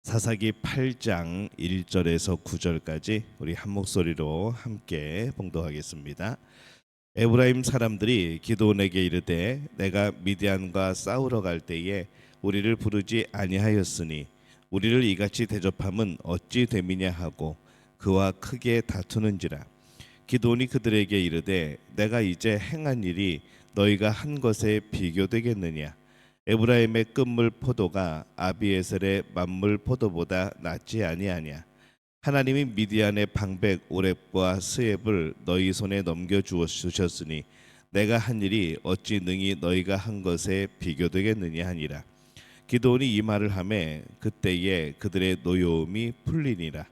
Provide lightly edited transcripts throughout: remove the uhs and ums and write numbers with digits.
사사기 8장 1절에서 9절까지 우리 한 목소리로 함께 봉독하겠습니다. 에브라임 사람들이 기드온에게 이르되 내가 미디안과 싸우러 갈 때에 우리를 부르지 아니하였으니 우리를 이같이 대접함은 어찌 됨이냐 하고 그와 크게 다투는지라. 기드온이 그들에게 이르되 내가 이제 행한 일이 너희가 한 것에 비교되겠느냐. 에브라임의 끝물 포도가 아비에셀의 만물 포도보다 낫지 아니하냐. 하나님이 미디안의 방백 오렙과 스앱을 너희 손에 넘겨 주셨으니 내가 한 일이 어찌 능히 너희가 한 것에 비교되겠느냐 하니라. 기드온이 이 말을 하매 그때에 그들의 노여움이 풀리니라.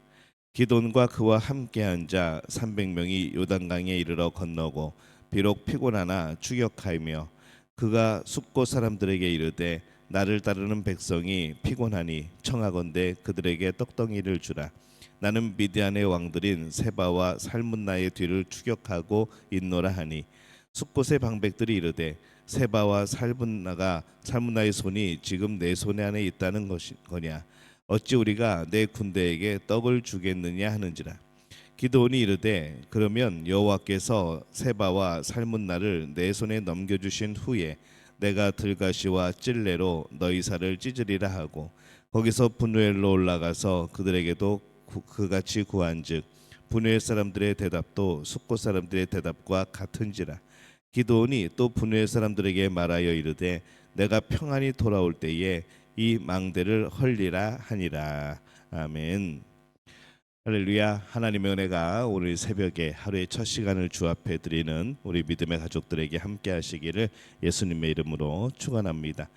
기드온과 그와 함께한 자 300명이 요단강에 이르러 건너고 비록 피곤하나 추격하며 그가 숫곳 사람들에게 이르되 나를 따르는 백성이 피곤하니 청하건대 그들에게 떡덩이를 주라. 나는 미디안의 왕들인 세바와 살문나의 뒤를 추격하고 있노라 하니 숫곳의 방백들이 이르되 세바와 살문나의 손이 지금 내 손 안에 있다는 거냐. 어찌 우리가 내 군대에게 떡을 주겠느냐 하는지라. 기드온이 이르되 그러면 여호와께서 세바와 살문나를 내 손에 넘겨주신 후에 내가 들가시와 찔레로 너희 살을 찢으리라 하고 거기서 분우엘로 올라가서 그들에게도 그같이 구한즉 분우엘 사람들의 대답도 숫곳 사람들의 대답과 같은지라. 기드온이 또 분우엘 사람들에게 말하여 이르되 내가 평안히 돌아올 때에 이 망대를 헐리라 하니라. 아멘. 할렐루야. 하나님의 은혜가 오늘 새벽에 하루의 첫 시간을 주 앞에 드리는 우리 믿음의 가족들에게 함께 하시기를 예수님의 이름으로 축원합니다.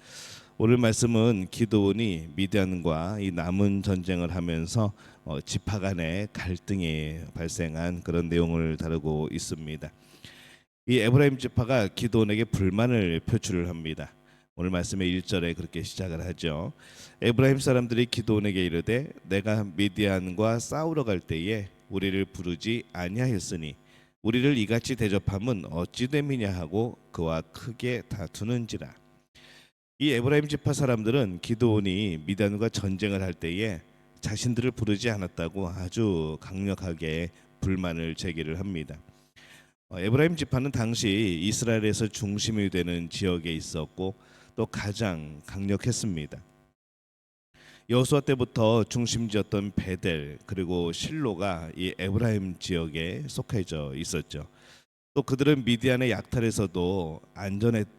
오늘 말씀은 기드온이 미디안과 이 남은 전쟁을 하면서 지파 간의 갈등이 발생한 그런 내용을 다루고 있습니다. 이 에브라임 지파가 기드온에게 불만을 표출을 합니다. 오늘 말씀의 1절에 그렇게 시작을 하죠. 에브라임 사람들이 기드온에게 이르되 내가 미디안과 싸우러 갈 때에 우리를 부르지 아니하였으니 우리를 이같이 대접함은 어찌 됨이냐 하고 그와 크게 다투는지라. 이 에브라임 지파 사람들은 기드온이 미디안과 전쟁을 할 때에 자신들을 부르지 않았다고 아주 강력하게 불만을 제기를 합니다. 에브라임 지파는 당시 이스라엘에서 중심이 되는 지역에 있었고 또 가장 강력했습니다. 여호수아 때부터 중심지였던 베델 그리고 실로가 이 에브라임 지역에 속해져 있었죠. 또 그들은 미디안의 약탈에서도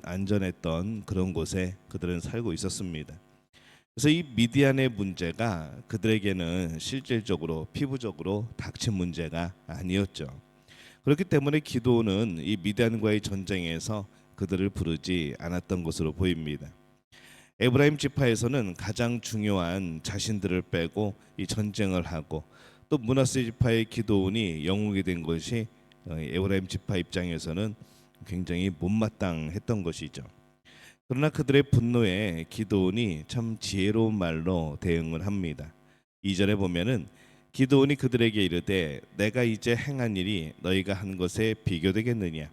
안전했던 그런 곳에 그들은 살고 있었습니다. 그래서 이 미디안의 문제가 그들에게는 실질적으로 피부적으로 닥친 문제가 아니었죠. 그렇기 때문에 기드온은 이 미디안과의 전쟁에서 그들을 부르지 않았던 것으로 보입니다. 에브라임 지파에서는 가장 중요한 자신들을 빼고 이 전쟁을 하고 또 므낫세 지파의 기드온이 영웅이 된 것이 에브라임 지파 입장에서는 굉장히 못마땅했던 것이죠. 그러나 그들의 분노에 기드온이 참 지혜로운 말로 대응을 합니다. 2절에 보면은 기드온이 그들에게 이르되 내가 이제 행한 일이 너희가 한 것에 비교되겠느냐.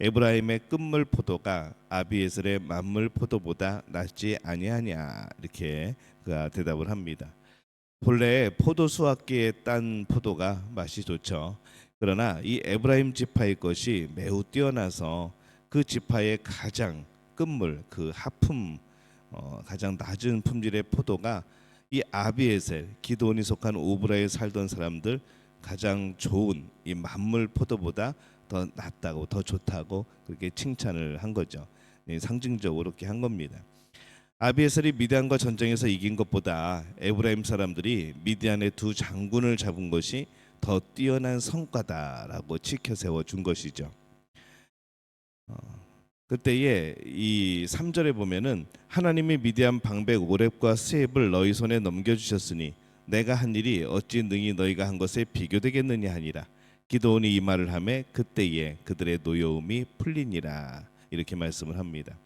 에브라임의 끝물 포도가 아비에셀의 만물 포도보다 낫지 아니하냐. 이렇게 그가 대답을 합니다. 본래 포도 수확기에 딴 포도가 맛이 좋죠. 그러나 이 에브라임 지파의 것이 매우 뛰어나서 그 지파의 가장 끝물 그 하품 가장 낮은 품질의 포도가 이 아비에셀 기드온이 속한 오브라에 살던 사람들 가장 좋은 이 만물 포도보다 더 낫다고 더 좋다고 그렇게 칭찬을 한 거죠. 상징적으로 그렇게 한 겁니다. 아비에셀이 미디안과 전쟁에서 이긴 것보다 에브라임 사람들이 미디안의 두 장군을 잡은 것이 더 뛰어난 성과다라고 치켜 세워 준 것이죠. 그때에 이 3절에 보면은 하나님이 미디안 방백 오렙과 스앱을 너희 손에 넘겨 주셨으니 내가 한 일이 어찌 능히 너희가 한 것에 비교되겠느냐 하니라. 기드온이 이 말을 하매 그때에 그들의 노여움이 풀리니라. 이렇게 말씀을 합니다.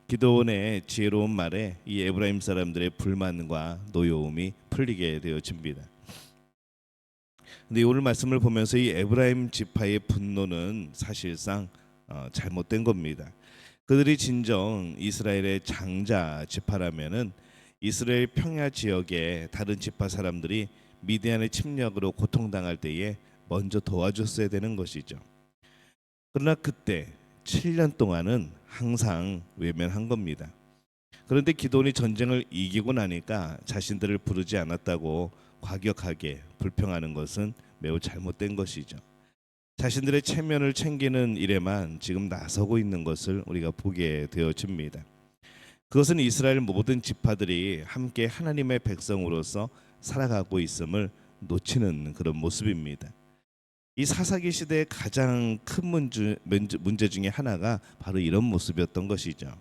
기드온의 지혜로운 말에 이 에브라임 사람들의 불만과 노여움이 풀리게 되어집니다. 근데 오늘 말씀을 보면서 이 에브라임 지파의 분노는 사실상 잘못된 겁니다. 그들이 진정 이스라엘의 장자 지파라면은 이스라엘 평야 지역의 다른 지파 사람들이 미디안의 침략으로 고통당할 때에 먼저 도와줬어야 되는 것이죠. 그러나 그때 7년 동안은 항상 외면한 겁니다. 그런데 기드온이 전쟁을 이기고 나니까 자신들을 부르지 않았다고 과격하게 불평하는 것은 매우 잘못된 것이죠. 자신들의 체면을 챙기는 일에만 지금 나서고 있는 것을 우리가 보게 되어집니다. 그것은 이스라엘 모든 지파들이 함께 하나님의 백성으로서 살아가고 있음을 놓치는 그런 모습입니다. 이 사사기 시대의 가장 큰 문제 중에 하나가 바로 이런 모습이었던 것이죠.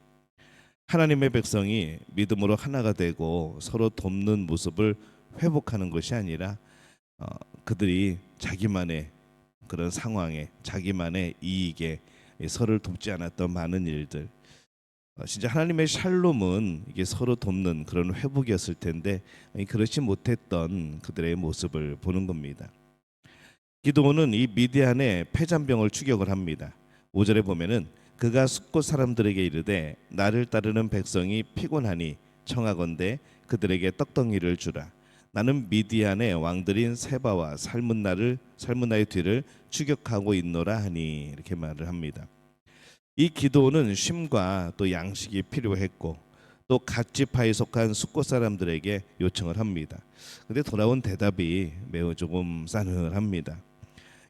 하나님의 백성이 믿음으로 하나가 되고 서로 돕는 모습을 회복하는 것이 아니라 그들이 자기만의 그런 상황에 자기만의 이익에 서로를 돕지 않았던 많은 일들, 진짜 하나님의 샬롬은 이게 서로 돕는 그런 회복이었을 텐데 그렇지 못했던 그들의 모습을 보는 겁니다. 기드온은 이 미디안의 패잔병을 추격을 합니다. 5절에 보면은 그가 숫곳 사람들에게 이르되 나를 따르는 백성이 피곤하니 청하건대 그들에게 떡덩이를 주라. 나는 미디안의 왕들인 세바와 살문나의 뒤를 추격하고 있노라 하니, 이렇게 말을 합니다. 이 기도는 쉼과 또 양식이 필요했고 또 각 지파에 속한 숫곳 사람들에게 요청을 합니다. 근데 돌아온 대답이 매우 조금 싸늘합니다.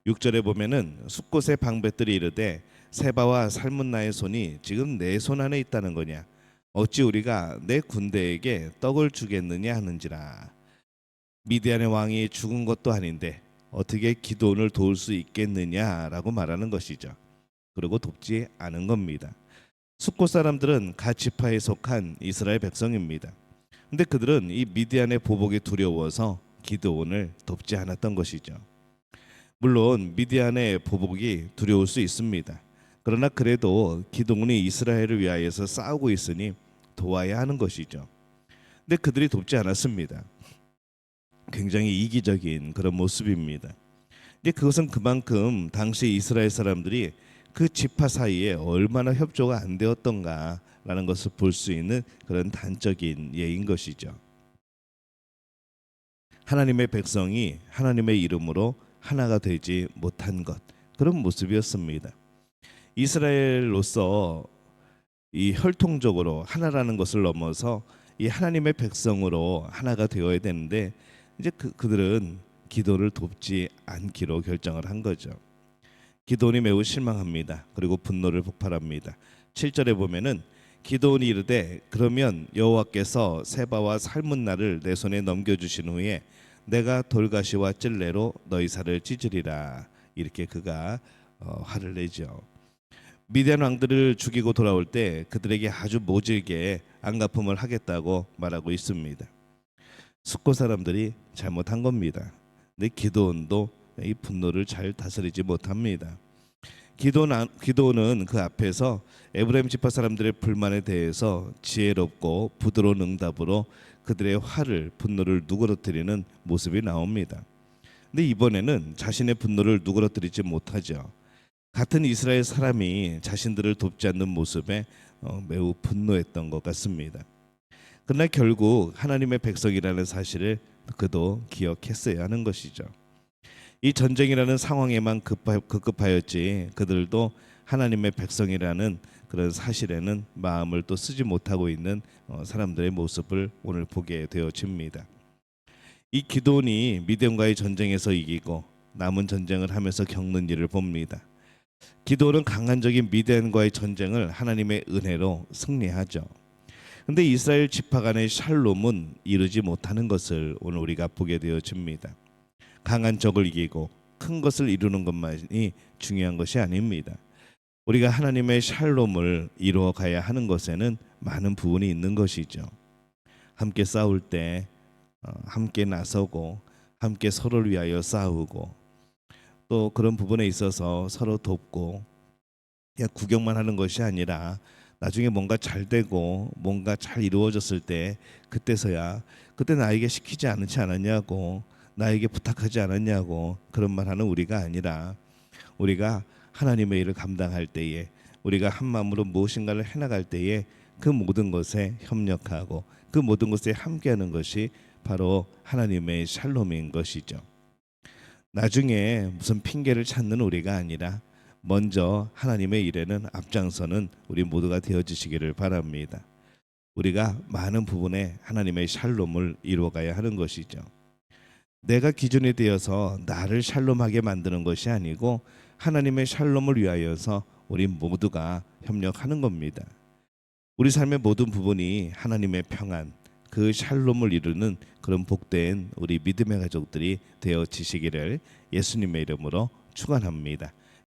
6절에 보면은 숫곳의 방백들이 이르되 세바와 살문나의 손이 지금 내 손 안에 있다는 거냐, 어찌 우리가 내 군대에게 떡을 주겠느냐 하는지라. 미디안의 왕이 죽은 것도 아닌데 어떻게 기드온을 도울 수 있겠느냐라고 말하는 것이죠. 그리고 돕지 않은 겁니다. 숫곳 사람들은 각 지파에 속한 이스라엘 백성입니다. 근데 그들은 이 미디안의 보복이 두려워서 기드온을 돕지 않았던 것이죠. 물론 미디안의 보복이 두려울 수 있습니다. 그러나 그래도 기드온이 이스라엘을 위하여서 싸우고 있으니 도와야 하는 것이죠. 근데 그들이 돕지 않았습니다. 굉장히 이기적인 그런 모습입니다. 근데 그것은 그만큼 당시 이스라엘 사람들이 그 지파 사이에 얼마나 협조가 안 되었던가라는 것을 볼 수 있는 그런 단적인 예인 것이죠. 하나님의 백성이 하나님의 이름으로 하나가 되지 못한 것, 그런 모습이었습니다. 이스라엘로서 이 혈통적으로 하나라는 것을 넘어서 이 하나님의 백성으로 하나가 되어야 되는데 이제 그들은 기도를 돕지 않기로 결정을 한 거죠. 기드온이 매우 실망합니다. 그리고 분노를 폭발합니다. 7절에 보면은 기드온이 이르되 그러면 여호와께서 세바와 살문나를 내 손에 넘겨주신 후에 내가 돌가시와 찔레로 너희 살을 찢으리라. 이렇게 그가 화를 내죠. 미디안 왕들을 죽이고 돌아올 때 그들에게 아주 모질게 안갚음을 하겠다고 말하고 있습니다. 숫곳 사람들이 잘못한 겁니다. 근데 기드온도 이 분노를 잘 다스리지 못합니다. 기드온은 그 앞에서 에브라임 지파 사람들의 불만에 대해서 지혜롭고 부드러운 응답으로 그들의 분노를 누그러뜨리는 모습이 나옵니다. 근데 이번에는 자신의 분노를 누그러뜨리지 못하죠. 같은 이스라엘 사람이 자신들을 돕지 않는 모습에 매우 분노했던 것 같습니다. 그러나 결국 하나님의 백성이라는 사실을 그도 기억했어야 하는 것이죠. 이 전쟁이라는 상황에만 급급하였지 그들도 하나님의 백성이라는 그런 사실에는 마음을 또 쓰지 못하고 있는 사람들의 모습을 오늘 보게 되어집니다. 이 기드온이 미디안과의 전쟁에서 이기고 남은 전쟁을 하면서 겪는 일을 봅니다. 기드온은 강한적인 미디안과의 전쟁을 하나님의 은혜로 승리하죠. 근데 이스라엘 지파 간의 샬롬은 이루지 못하는 것을 오늘 우리가 보게 되어집니다. 강한 적을 이기고 큰 것을 이루는 것만이 중요한 것이 아닙니다. 우리가 하나님의 샬롬을 이루어 가야 하는 것에는 많은 부분이 있는 것이죠. 함께 싸울 때 함께 나서고 함께 서로를 위하여 싸우고 또 그런 부분에 있어서 서로 돕고 그냥 구경만 하는 것이 아니라 나중에 뭔가 잘 되고 뭔가 잘 이루어졌을 때 그때서야 그때 나에게 시키지 않지 않았냐고, 나에게 부탁하지 않았냐고 그런 말하는 우리가 아니라 우리가 하나님의 일을 감당할 때에 우리가 한 마음으로 무엇인가를 해나갈 때에 그 모든 것에 협력하고 그 모든 것에 함께하는 것이 바로 하나님의 샬롬인 것이죠. 나중에 무슨 핑계를 찾는 우리가 아니라 먼저 하나님의 일에는 앞장서는 우리 모두가 되어주시기를 바랍니다. 우리가 많은 부분에 하나님의 샬롬을 이루어가야 하는 것이죠. 내가 기준이 되어서 나를 샬롬하게 만드는 것이 아니고 하나님의 샬롬을 위하여서 우리 모두가 협력하는 겁니다. 우리 삶의 모든 부분이 하나님의 평안, 그 샬롬을 이루는 그런 복된 우리 믿음의 가족들이 되어지시기를 예수님의 이름으로 축원합니다.